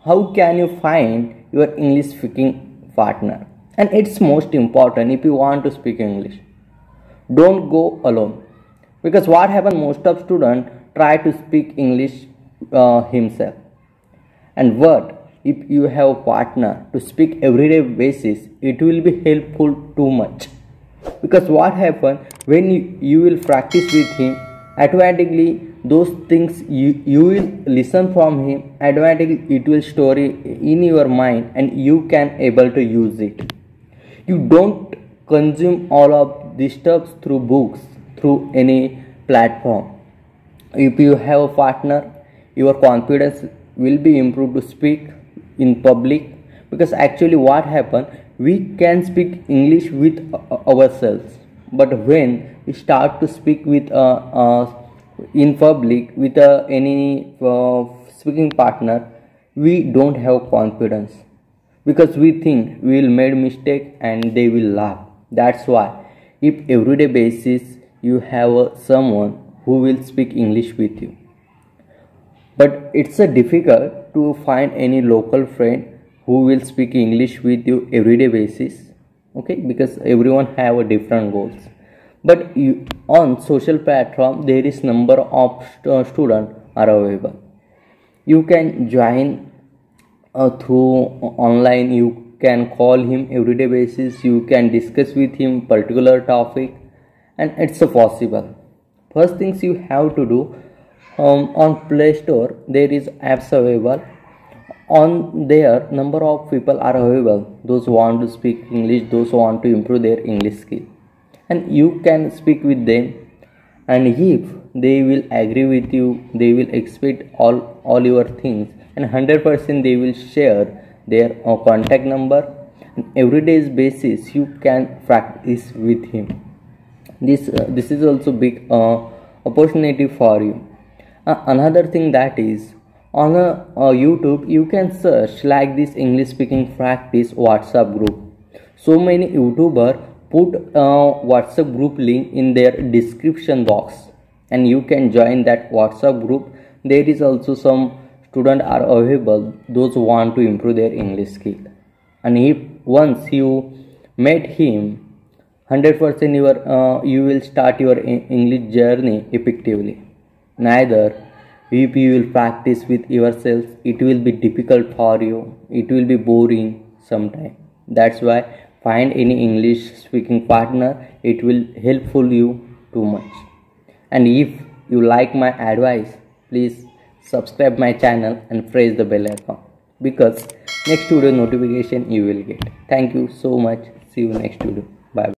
how can you find your English speaking partner? And it's most important if you want to speak English. Don't go alone, because what happens, most of students try to speak English himself. And what if you have a partner to speak everyday basis? It will be helpful too much, because what happens when you will practice with him, automatically those things you will listen from him, automatically it will store in your mind and you can able to use it. You don't consume all of these stuff through books, through any platform. If you have a partner, your confidence will be improved to speak in public, because actually what happens, we can speak English with ourselves, but when we start to speak with in public with any speaking partner, we don't have confidence, because we think we will make mistake and they will laugh. That's why if everyday basis you have someone who will speak English with you, but it's difficult to find any local friend who will speak English with you everyday basis, okay, because everyone have a different goals. But on social platform there is number of students are available. You can join through online, you can call him everyday basis, you can discuss with him particular topic, and it's possible. First things you have to do, on Play Store there is apps available. On there number of people are available, those who want to speak English, those who want to improve their English skill, and you can speak with them. And if they will agree with you, they will expect all your things, and 100% they will share their contact number, and everyday basis you can practice with him. This is also big opportunity for you. Another thing, that is on YouTube you can search like this English speaking practice WhatsApp group. So many YouTubers put WhatsApp group link in their description box, and you can join that WhatsApp group. There is also some students are available, those who want to improve their English skill. And if once you met him, 100% you will start your English journey effectively. Neither if you will practice with yourself, it will be difficult for you, it will be boring sometime. That's why find any English speaking partner, it will helpful you too much. And if you like my advice, please subscribe my channel and press the bell icon, because next video notification you will get. Thank you so much. See you next video.